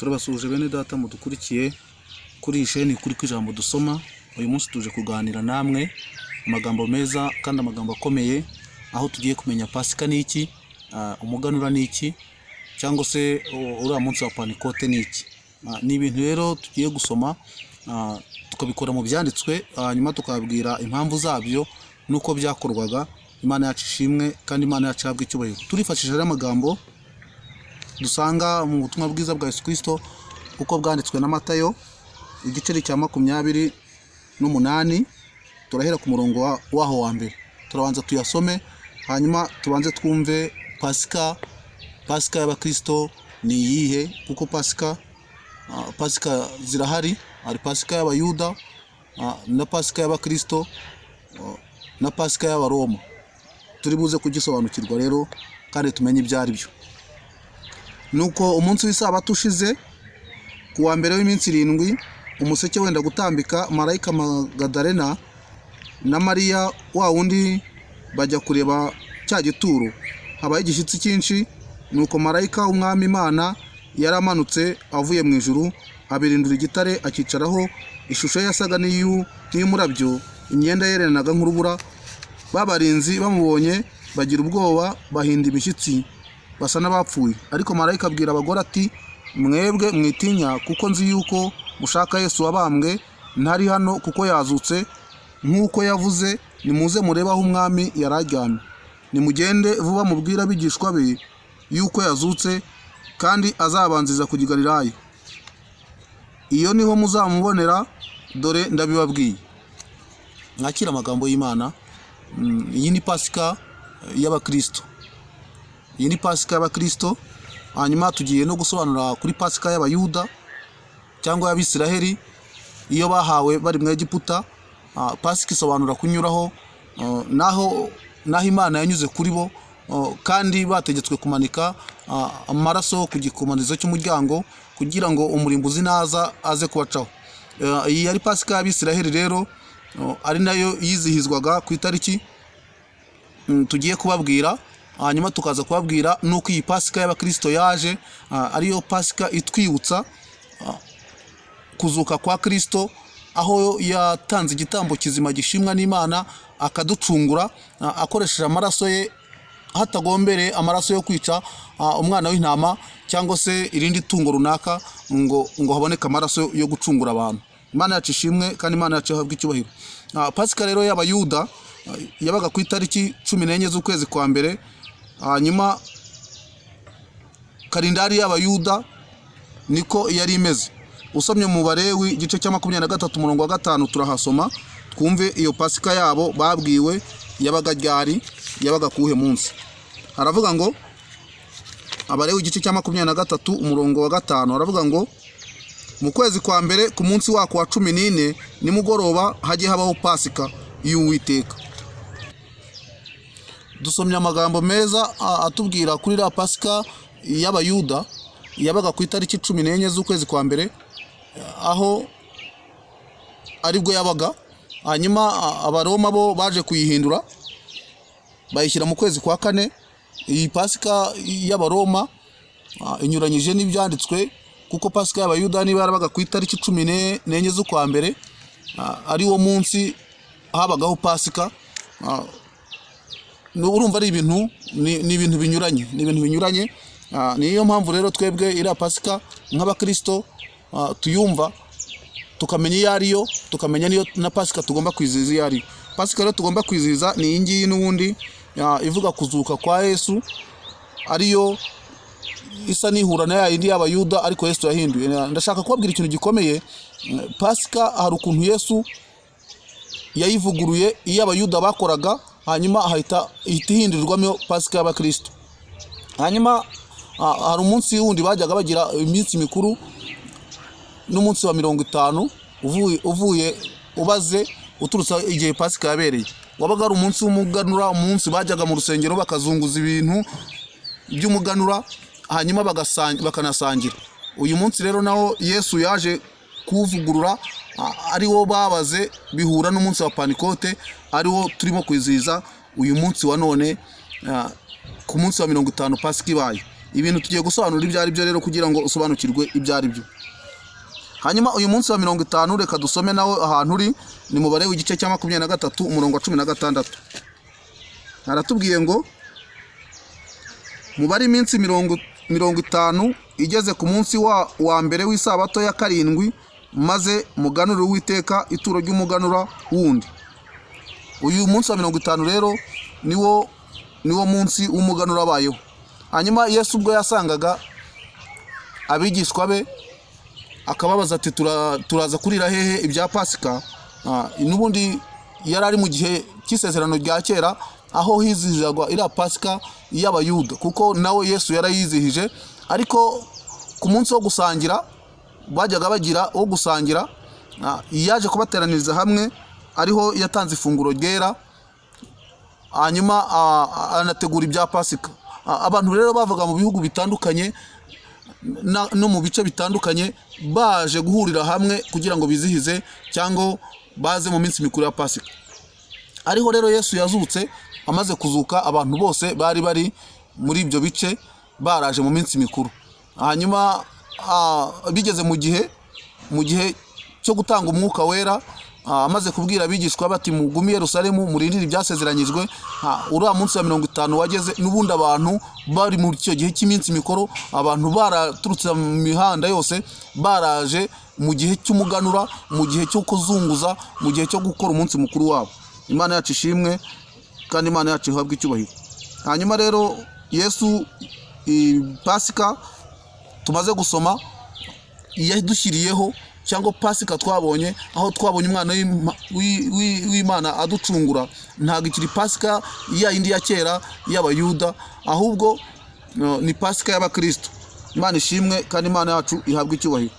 Turabasuje bene data mudukurikiye kuri iyi sheni kuri kw'ijambo dusoma. Uyu munsi tuje kuganira namwe amagambo meza kandi amagambo akomeye, aho tugiye kumenya Pasika ni iki, umuganura ni iki, cyangwa se uriya munsi wa Pantekote ni iki. Ni ibintu rero tugiye gusoma, tukabikora mu byanditswe, hanyuma tukabwira impamvu zabyo nuko byakorwaga. Imana yacu ishimwe kandi Imana yacu ihabwe icyubahiro. Turifashisha rero amagambo dusanga mu butumwa bwiza bwa Yesu Kristo uko bwanditswe na Matayo igice cya 28. Turahera ku murongo waho wa mbere, turabanza tuyasome, hanyuma tubanze twumve Pasika y'Abakristo ni iyihe, kuko Pasika zirahari. Hari Pasika y'Abayuda na Pasika y'Abakristo na Pasika y'Abaroma. Turi buze kugisobanukirwa rero kandi tumenye ibyo ari byo. Nuko umunsi w'isabato ushize, ku wa mbere w'iminsi 7, umuseke wenda gutambika, marayika Magadalena na Mariya wa wundi bajya kureba cya gituro. Habaye igishyitsi cyinshi, nuko marayika w'umwami Imana yaramanutse avuye mu ijuru, abirindura igitare akicaraho. Ishusho yasaga n'iy'umurabyo, imyenda yerenaga nk'urubura. Babarinzi bamubonye bagira ubwoba, bahinda imishyitsi, basa n'abapfuye. Ariko marayika abwira abagore ati, mwebwe mwitinya, kuko nzi yuko mushaka Yesu wabambwe. Ntari hano, kuko yazutse nk'uko yavuze. Nimuze murebe aho umwami yararyamye. Nimugende vuba mubwire abigishwa be yuko yazutse, kandi azabanziza kujya i Galilaya. Iyo niho muzamubonera, dore ndabibabwiye. Mwakira amagambo y'Imana. Iyi ni Pasika y'Abakristo. Iyi ni Pasika y'Abakristo. Hanyuma tugiye no gusobanura kuri Pasika y'Abayuda cyangwa y'Abisiraheli, iyo bahawe bari mu Egiputa. Pasika isobanura kunyuraho, naho Imana yanyuze kuri bo, kandi bategetswe kumanika amaraso ku gikomanizo cy'umuryango kugira ngo umurimbuzi naza aze kubacaho. Iyi yari Pasika y'Abisiraheli rero, ari nayo yizihizwaga ku itariki tugiye kubabwira. Hanyuma tukaza kubabwira nuko iyi Pasika y'Abakristo yaje, ariyo Pasika itwibutsa kuzuka kwa Kristo, aho yatanze igitambo kizima gishimwa n'Imana, akaducungura akoresheje amaraso ye, hatagombereye amaraso yo kwica umwana w'intama cyangwa se irindi tungo runaka, ngo haboneke amaraso yo gucungura abantu. Imana yacu ishimwe kandi Imana yacu ihabwe icyubahiro. Pasika rero y'Abayuda yabaga ku itariki 14 z'ukwezi kwa mbere. Hanyuma kalendari y'Abayuda niko yari imeze. Usomye mu Balewi igice cya 23 umurongo wa 5 turahasoma, twumve iyo Pasika yabo babwiwe yabaga ryari, yabaga kuhe munsi. Haravuga ngo, Abalewi igice cya 23 umurongo wa 5 haravuga ngo, mu kwezi kwa mbere ku munsi wako wa 14 nimugoroba hajye habaho Pasika y'Uwiteka. Dusomye amagambo meza atubwira kuri la Pasika y'Abayuda yabaga ku itariki 14 z'ukwezi kwa mbere, aho aribwo yabaga. Hanyuma Abaroma bo baje kuyihindura bayishyira mu kwezi kwa 4. Iyi Pasika y'Abaroma inyuranyije n'ibyanditswe, kuko Pasika y'Abayuda niba yarabaga ku itariki 14 z'ukwa mbere, ari wo munsi habagaho Pasika. Urumva ari ibintu ni ibintu binyuranye. Niyo mpamvu rero twebwe iriya Pasika nk'Abakristo tuyumva, tukamenya iyo ariyo, tukamenya niyo na Pasika tugomba kwizihiza iyo ariyo. Pasika rero tugomba kwizihiza ni iyi ngiyi n'ubundi, ivuga kuzuka kwa Yesu, ariyo isa n'ihura na yindi y'Abayuda, ariko Yesu yahinduye. Ndashaka kubabwira ikintu gikomeye. Pasika hari ukuntu Yesu yayivuguruye iyo Abayuda bakoraga, hanyuma ahita ihindurirwamo Pasika y'Abakristo. Hanyuma hari umunsi wundi bajyaga bagira iminsi mikuru, n'umunsi wa 50 uvuye ubaze uturutse igihe Pasika yabereye. Wabaga ari umunsi w'umuganura, umunsi bajyaga mu rusengero bakazunguza ibintu by'umuganura, hanyuma bakanasangira. Uyu munsi rero naho Yesu yaje kuwuvugurura, ari wo babaze bihura n'umunsi wa Pantekote, ari wo turimo kwizihiza uyu munsi wa none, ku munsi wa 50 Pasika ibaye. ibintu tugiye gusobanura ibyo ari byo rero kugira ngo usobanukirwe ibyo ari byo. Hanyuma uyu munsi wa 50 reka dusome nawe ahantu uri, ni mubare w'igice cya 23 umurongo wa 16. Aratubwiye ngo mubare iminsi 50 igeze ku munsi wa mbere w'isabato ya karindwi, maze muganure Uwiteka ituro ry'umuganura wundi. Uyu munsi wa 50 rero niwo munsi w'umuganura abayeho. Hanyuma Yesu ubwo yasangaga abigishwa be akababaza ati turaza kurira hehe ibya Pasika. N'ubundi yari ari mu gihe cy'isezerano rya kera aho hizihizagwa iriya Pasika y'Abayuda, kuko nawe Yesu yarayizihije. Ariko ku munsi wo gusangira bajyaga bagira wo gusangira, yaje kubateraniriza hamwe, ariho yatanze ifunguro ryera, hanyuma anategura ibya Pasika. Abantu rero bavuga mu bihugu bitandukanye no mu bice bitandukanye baje guhurira hamwe kugira ngo bizihize cyangwa baze mu minsi mikuru ya Pasika. Ariho rero Yesu yazutse, amaze kuzuka abantu bose bari muri ibyo bice baraje mu minsi mikuru. Hanyuma bigeze mu gihe cyo gutanga umwuka wera, amaze kubwira abigishwa bati mugume Yerusalemu murindire ibyasezeranyijwe. Uriya munsi wa 50 wageze, n'ubundi abantu bari mu cyo gihe cy'iminsi mikuru, abantu baraturutse mu mihanda yose baraje mu gihe cy'umuganura, mu gihe cyo kuzunguza, mu gihe cyo gukora umunsi mukuru wabo. Imana yacu ishimwe kandi Imana yacu ihabwe icyubahiro. Hanyuma rero Yesu Pasika tumaze gusoma yadushyiriyeho, cyangwa Pasika twabonye, aho twabonye umwana w'Imana aducungura, ntabwo ikiri Pasika ya yindi ya kera y'Abayuda, ahubwo ni Pasika y'Abakristo. Imana ishimwe kandi Imana yacu ihabwe icyubahiro.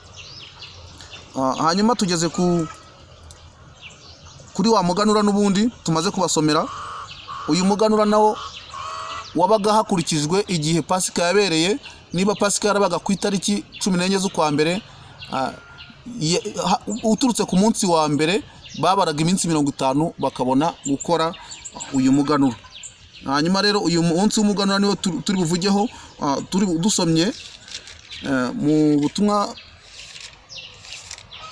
Hanyuma tugeze kuri wa muganura n'ubundi tumaze kubasomera. Uyu muganura nawo wabaga hakurikijwe igihe Pasika yabereye. Niba Pasika yarabaga ku itariki 14 z'ukwa mbere, uturutse ku munsi wa mbere babaraga iminsi 50 bakabona gukora uyu muganura. Hanyuma rero uyu munsi w'umuganura niwo turi buvugeho. Turi dusomye mu butumwa,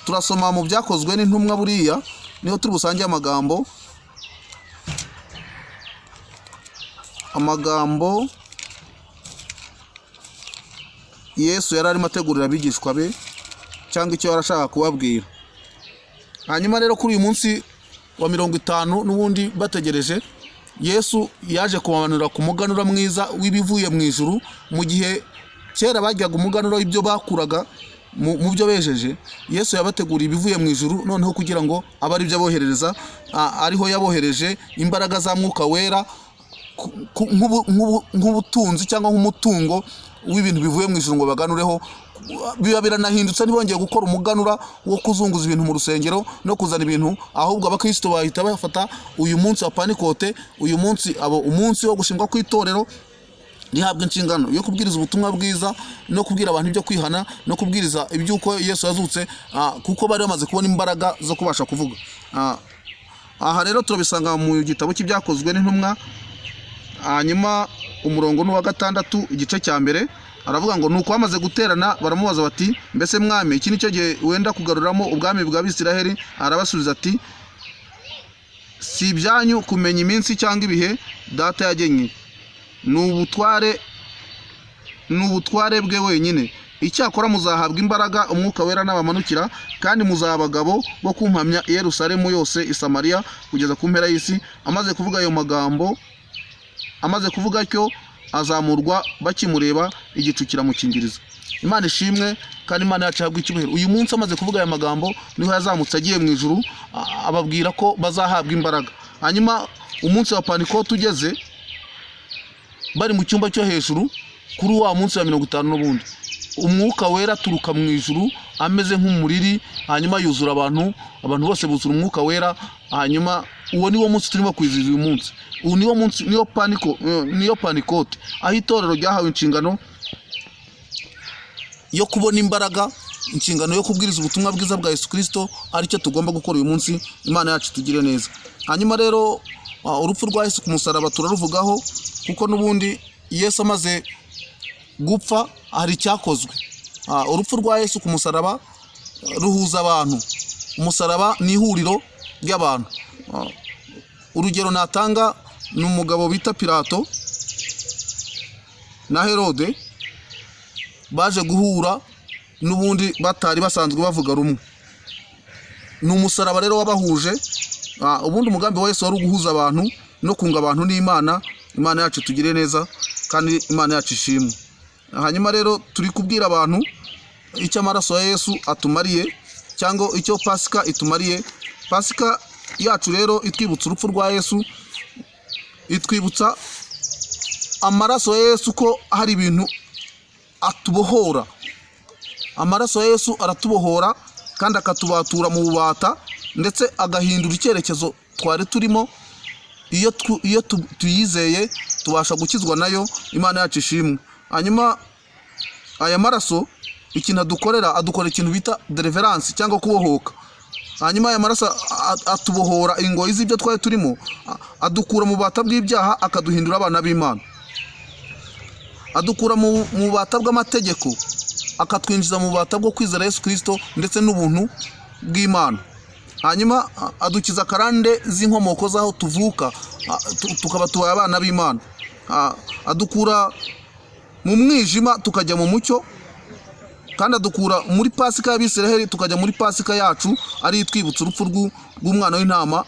turasoma mu byakozwe n'intumwa, buriya niho turi busangiye amagambo Yesu yari arimo ategurira abigishwa be, cyangwa icyo yarashaka kubabwira. Hanyuma rero kuri uyu munsi wa 50 n'ubundi bategereje, Yesu yaje kubamanura ku muganura mwiza w'ibivuye mu ijuru. Mu gihe kera bajyaga umuganura ibyo bakuraga mu byo bejeje, Yesu yabateguriye ibivuye mu ijuru, noneho kugira ngo abe ari byo aboherereza. Ariho yabohereje imbaraga za mwuka wera nk'ubutunzi cyangwa nk'umutungo w'ibintu bivuye mu ijuru ngo baganureho. Biba biranahindutse, ntibongeye gukora umuganura wo kuzunguza ibintu mu rusengero no kuzana ibintu, ahubwo abakristo bahita bafata uyu munsi wa Pantekote, uyu munsi umunsi wo gushingwa kw'itorero rihabwa inshingano yo kubwiriza ubutumwa bwiza no kubwira abantu ibyo kwihana no kubwiriza iby'uko Yesu yazutse, kuko bari bamaze kubona imbaraga zo kubasha kuvuga. Aha rero turabisanga mu gitabo cy'ibyakozwe n'intumwa. Hanyuma umurongo n'uwa 6 igice cya mbere aravuga ngo nuko bamaze guterana baramubaza bati mbese mwami iki nicyo gihe wenda kugaruramo ubwami bwa Bisiraheli? Arabasubiza ati si ibyanyu kumenya iminsi cyangwa ibihe data yagenye, n'ubutware bwe wenyine. Icyakora muzahabwa imbaraga umwuka wera n'abamanukira, kandi muzaba abagabo bo kumpamya i Yerusalemu yose, i Samariya kugeza ku mpera y'isi. Amaze kuvuga ayo magambo, amaze kuvuga cyo azamurwa, bakimureba igicu kiramukingiriza. Imana ishimwe kandi Imana yacu ihabwe icyubahiro. Uyu munsi amaze kuvuga aya magambo niho yazamutse agiye mu ijuru, ababwira ko bazahabwa imbaraga. Hanyuma umunsi wa Pantekote ugeze, bari mu cyumba cyo hejuru kuri wa munsi wa 50 n'ubundi, umwuka wera turuka mu ijuru ameze nk'umuriri, hanyuma yuzura abantu bose buzura umwuka wera. Hanyuma uwo niwo munsi turimo kwizihiza uyu munsi. Uwo niwo munsi, niyo Pantekote, aho itorero ryahawe inshingano yo kubona imbaraga, inshingano yo kubwiriza ubutumwa bwiza bwa Yesu Kristo, aricyo tugomba gukora uyu munsi. Imana yacu tugire neza. Hanyuma rero urupfu rwa Yesu ku musaraba turaruvugaho, kuko n'ubundi Yesu amaze gupfa hari icyakozwe. Urupfu rwa Yesu ku musaraba ruhuza abantu. Umusaraba ni ihuriro ry'abantu. Urugero natanga ni umugabo bita Pilato na Herode baje guhura n'ubundi batari basanzwe bavuga rumwe. Ni umusaraba rero wabahuje. Ubundi umugambi wa Yesu wari uguhuza abantu no kunga abantu n'Imana. Imana yacu tugire neza kandi Imana yacu ishimwe. Hanyuma rero turi kubwira abantu icyo amaraso ya Yesu atumariye cyangwa icyo Pasika itumariye. Pasika yacu rero itwibutsa urupfu rwa Yesu, itwibutsa amaraso ya Yesu ko hari ibintu atubohora. Amaraso ya Yesu aratubohora kandi akatubatura mu bubata, ndetse agahindura icyerekezo twari turimo. Iyo tuyizeye tubasha gukizwa nayo. Imana yacu ishimwe. Hanyuma aya maraso ikintu adukorera ikintu bita deliverance cyangwa kubohoka. Hanyuma aya maraso atubohora ingoyi z'ibyo twari turimo, adukura mu bubata bw'ibyaha, akaduhindura abana b'Imana. Adukura mu bubata bw'amategeko, akatwinjiza mu bubata bwo kwizera Yesu Kristo ndetse n'ubuntu bw'Imana. Hanyuma adukiza karande z'inkomoko z'aho tuvuka, tukaba tubaye abana b'Imana. Adukura mu mwijima tukajya mu mucyo, kandi adukura muri Pasika y'Abisiraheli tukajya muri Pasika yacu, ari itwibutsa urupfu rw'umwana w'intama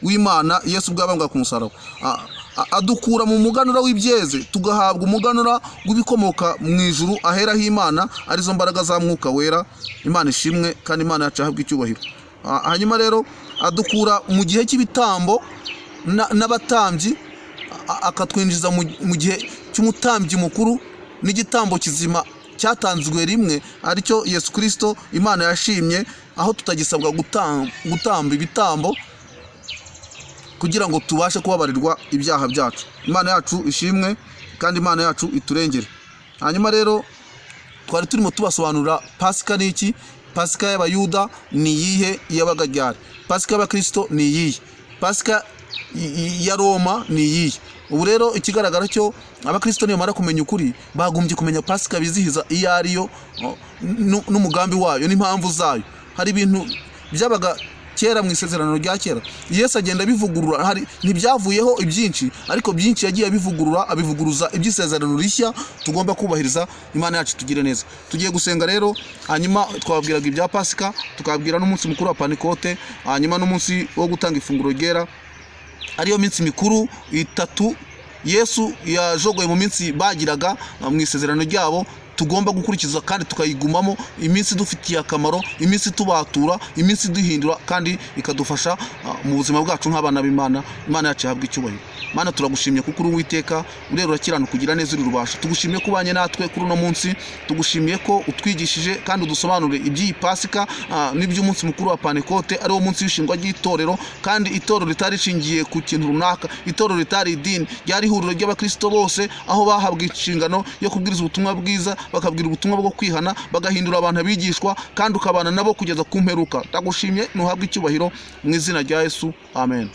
w'Imana Yesu ubwabambwa ku musaraba. Adukura mu muganura w'ibyeze tugahabwa umuganura w'ibikomoka mu ijuru ahera h'Imana, arizo mbaraga za Mwuka Wera. Imana ishimwe kandi Imana yacu ahabwa icyubahiro. Hanyuma rero adukura mu gihe cy'ibitambo n'abatambyi, akatwinjiza mu gihe cy'umutambyi mukuru n'igitambo kizima cyatanzwe rimwe, aricyo Yesu Kristo. Imana yashimye aho tutagisabwa gutamba ibitambo kugira ngo tubashe kubabarirwa ibyaha byacu. Imana yacu ishimwe kandi Imana yacu iturengere. Hanyuma rero twari turimo tubasobanurira Pasika ni iki. Pasika y'Abayuda ni iyihe? Iyabaga ryari? Pasika y'Abakristo ni iyihe? Pasika ya Roma ni iyihe? Ubu rero ikigaragara cyo Abakristo nibamara kumenya ukuri, bagombye kumenya Pasika bizihiza iyo ariyo n'umugambi wayo n'impamvu zayo. Hari ibintu byabaga kera mu isezerano rya kera, Yesu agenda bivugurura. Ntibyavuyeho ibyinshi, ariko byinshi yagiye abivuguruza iby'isezerano rishya tugomba kubahiriza. Imana yacu tugire neza. Tugiye gusenga rero, hanyuma twabwiraga ibya Pasika, tukabwira n'umunsi mukuru wa Pantekote, hanyuma n'umunsi wo gutanga ifunguro ryera, ariyo minsi mikuru itatu Yesu yajogoye mu minsi bagiraga mu isezerano ryabo, tugomba gukurikiza kandi tukayigumamo. Iminsi dufitiye akamaro, iminsi tubatura, iminsi duhindura kandi ikadufasha mu buzima bwacu nk'abana b'Imana. Imana yacu ihabwa icyubahiro. Mana turagushimye kuko uri Uwiteka, urero urakirana kugira neza uri rubasha. Tugushimiye ko ubanye natwe kuri uno munsi, tugushimiye ko utwigishije kandi udusobanurire iby'iyi Pasika n'iby'umunsi mukuru wa Pantekote, ariwo munsi w'ishingwa ry'itorero. Kandi itorero ritari rishingiye ku kintu runaka, itorero ritari idini, ryari ihuriro ry'Abakristo bose, aho bahabwa inshingano yo kubwiriza ubutumwa bwiza, bakabwira ubutumwa bwo kwihana, bagahindura abantu abigishwa, kandi ukabana nabo kugeza ku mperuka. Ndagushimye, nuhabwe icyubahiro mu izina rya Yesu, amen.